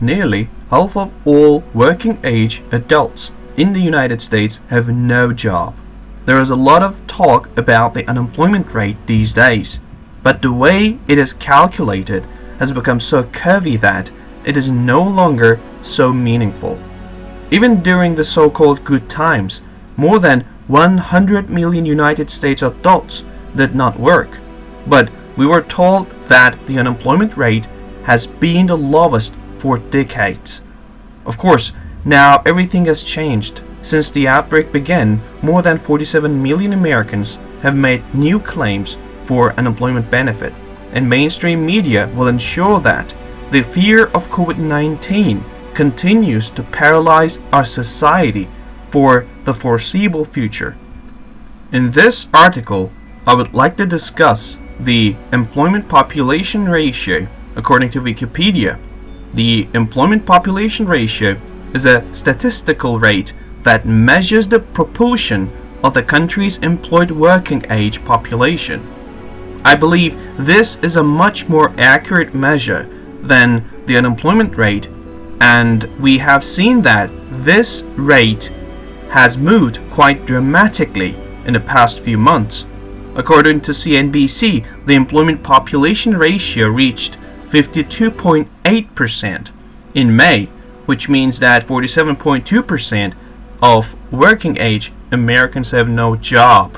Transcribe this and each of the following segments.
Nearly half of all working-age adults in the United States have no job. There is a lot of talk about the unemployment rate these days, but the way it is calculated has become so curvy that it is no longer so meaningful. Even during the so-called good times, more than 100 million United States adults did not work, but we were told that the unemployment rate has been the lowest for decades. Of course, now everything has changed. Since the outbreak began, more than 47 million Americans have made new claims for unemployment benefit, and mainstream media will ensure that the fear of COVID-19 continues to paralyze our society for the foreseeable future. In this article, I would like to discuss the employment population ratio according to Wikipedia. The employment population ratio is a statistical rate that measures the proportion of the country's employed working age population. I believe this is a much more accurate measure than the unemployment rate, and we have seen that this rate has moved quite dramatically in the past few months. According to CNBC, the employment population ratio reached 52.8% in May, which means that 47.2% of working age Americans have no job.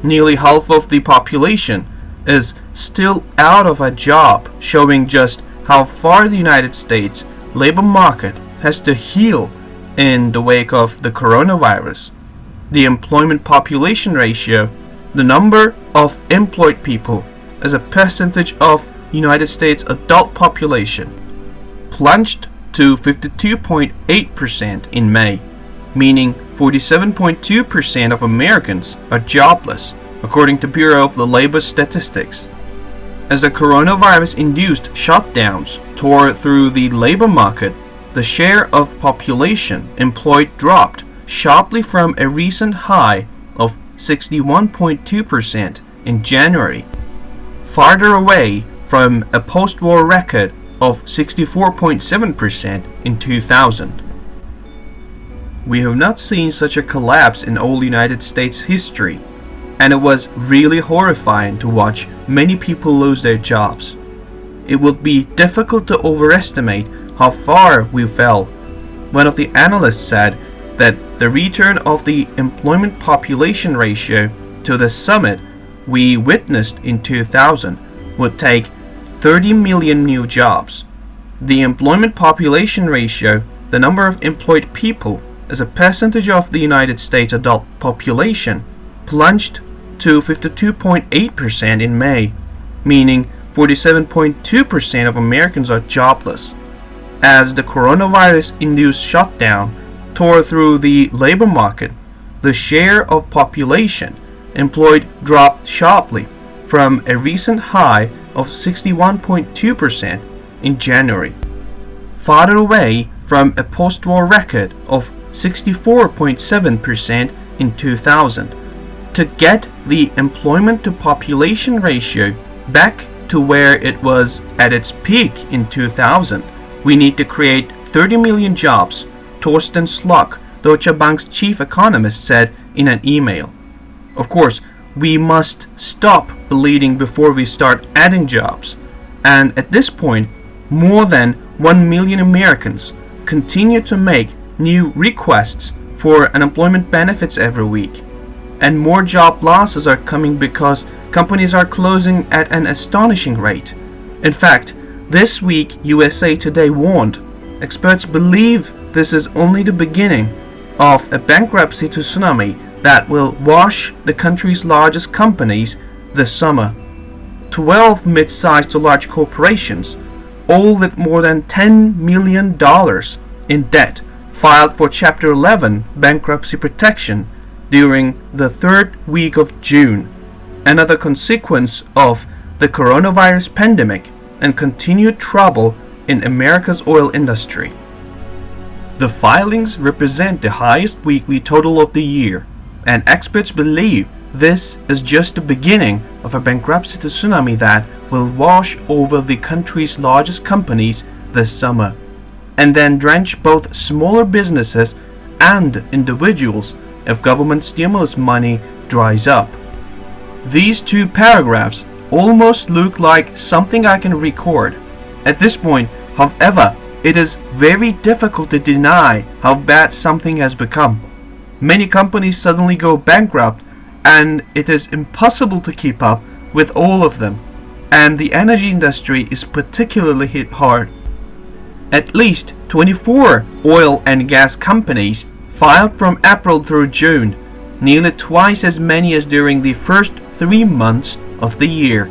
Nearly half of the population is still out of a job, showing just how far the United States labor market has to heal in the wake of the coronavirus. The employment population ratio, the number of employed people as a percentage of United States adult population, plunged to 52.8% in May, meaning 47.2% of Americans are jobless, according to Bureau of the Labor Statistics. As the coronavirus-induced shutdowns tore through the labor market, the share of population employed dropped sharply from a recent high of 61.2% in January, farther away from a post-war record of 64.7% in 2000. We have not seen such a collapse in all United States history, and it was really horrifying to watch many people lose their jobs. It would be difficult to overestimate how far we fell. One of the analysts said that the return of the employment population ratio to the summit we witnessed in 2000 would take 30 million new jobs. The employment population ratio, the number of employed people as a percentage of the United States adult population, plunged to 52.8% in May, meaning 47.2% of Americans are jobless. As the coronavirus-induced shutdown tore through the labor market, the share of population employed dropped sharply from a recent high of 61.2% in January, farther away from a post-war record of 64.7% in 2000. To get the employment to population ratio back to where it was at its peak in 2000, we need to create 30 million jobs, Thorsten Slock, Deutsche Bank's chief economist, said in an email. Of course, we must stop bleeding before we start adding jobs, and at this point, more than 1 million Americans continue to make new requests for unemployment benefits every week, and more job losses are coming because companies are closing at an astonishing rate. In fact, this week USA Today warned experts believe this is only the beginning of a bankruptcy tsunami that will wash the country's largest companies this summer. 12 mid-sized to large corporations, all with more than $10 million in debt, filed for Chapter 11 bankruptcy protection during the third week of June, another consequence of the coronavirus pandemic and continued trouble in America's oil industry. The filings represent the highest weekly total of the year, and experts believe this is just the beginning of a bankruptcy tsunami that will wash over the country's largest companies this summer. and then drench both smaller businesses and individuals if government stimulus money dries up. These two paragraphs almost look like something I can record. At this point, however, it is very difficult to deny how bad something has become. Many companies suddenly go bankrupt, and it is impossible to keep up with all of them, and the energy industry is particularly hit hard. At least 24 oil and gas companies filed from April through June, nearly twice as many as during the first 3 months of the year.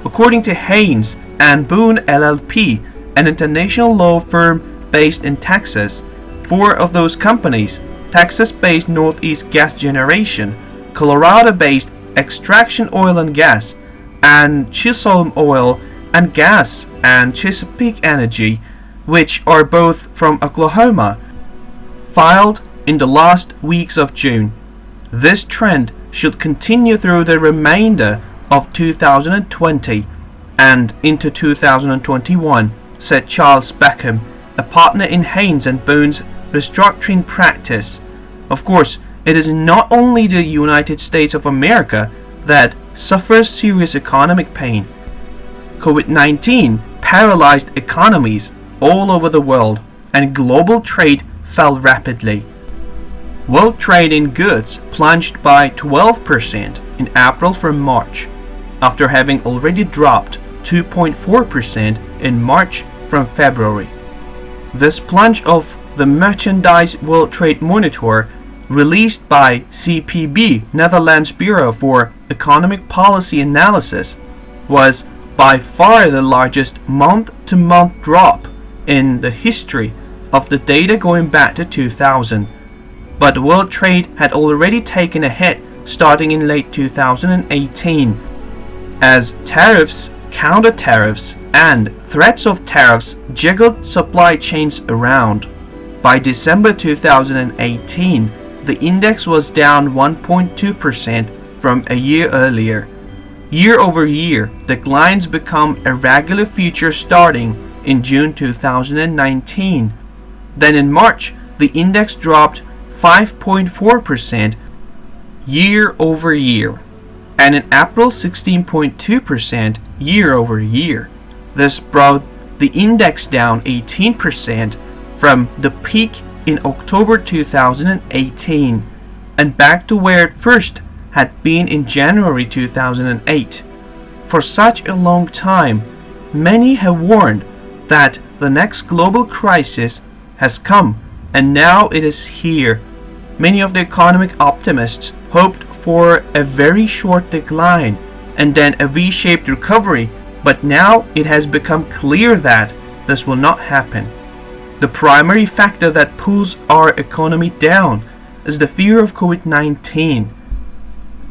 According to Haynes and Boone LLP, an international law firm based in Texas, 4 of those companies, Texas-based Northeast Gas Generation, Colorado-based Extraction Oil and Gas, and Chisholm Oil and Gas and Chesapeake Energy, which are both from Oklahoma, filed in the last weeks of June. This trend should continue through the remainder of 2020 and into 2021, said Charles Beckham, a partner in Haynes and Boone's restructuring practice. Of course, it is not only the United States of America that suffers serious economic pain. COVID-19 paralyzed economies all over the world, and global trade fell rapidly. World trade in goods plunged by 12% in April from March, after having already dropped 2.4% in March from February. This plunge of the Merchandise World Trade Monitor, released by CPB, Netherlands Bureau for Economic Policy Analysis, was by far the largest month-to-month drop in the history of the data going back to 2000. But world trade had already taken a hit starting in late 2018, as tariffs, counter-tariffs, and threats of tariffs jiggled supply chains around. By December 2018, the index was down 1.2% from a year earlier. Year over year, declines become a regular feature starting in June 2019. Then in March, the index dropped 5.4% year over year, and in April 16.2% year over year. This brought the index down 18% from the peak in October 2018 and back to where it first had been in January 2008. For such a long time, many have warned that the next global crisis has come, and now it is here. Many of the economic optimists hoped for a very short decline and then a V-shaped recovery, but now it has become clear that this will not happen. The primary factor that pulls our economy down is the fear of COVID-19,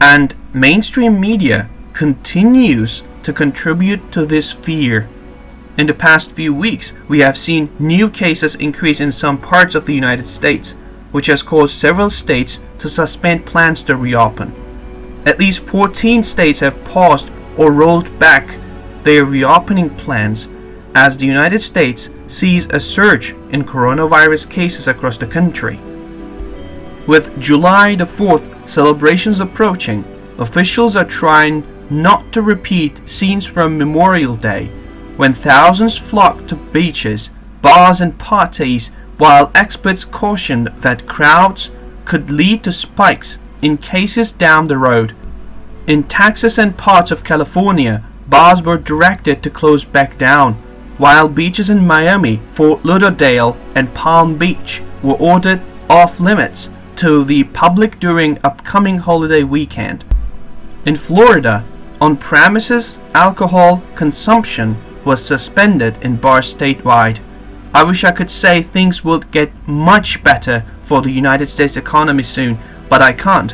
and mainstream media continues to contribute to this fear. In the past few weeks, we have seen new cases increase in some parts of the United States, which has caused several states to suspend plans to reopen. At least 14 states have paused or rolled back their reopening plans as the United States sees a surge in coronavirus cases across the country. With July the 4th celebrations approaching, officials are trying not to repeat scenes from Memorial Day, when thousands flocked to beaches, bars and parties, while experts cautioned that crowds could lead to spikes in cases down the road. In Texas and parts of California, bars were directed to close back down, while beaches in Miami, Fort Lauderdale, and Palm Beach were ordered off limits to the public during upcoming holiday weekend. In Florida, on-premises alcohol consumption was suspended in bars statewide. I wish I could say things would get much better for the United States economy soon, but I can't.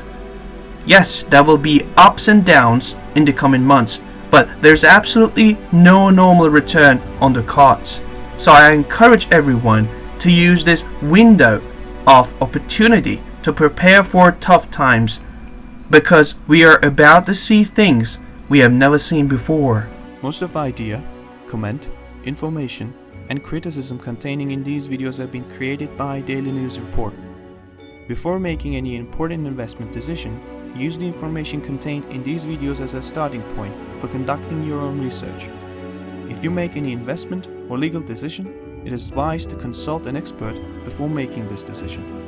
Yes, there will be ups and downs in the coming months, but there's absolutely no normal return on the cards. So I encourage everyone to use this window of opportunity to prepare for tough times, because we are about to see things we have never seen before. Most of idea, comment, information, and criticism containing in these videos have been created by Daily News Report. Before making any important investment decision, use the information contained in these videos as a starting point for conducting your own research. If you make any investment or legal decision, it is advised to consult an expert before making this decision.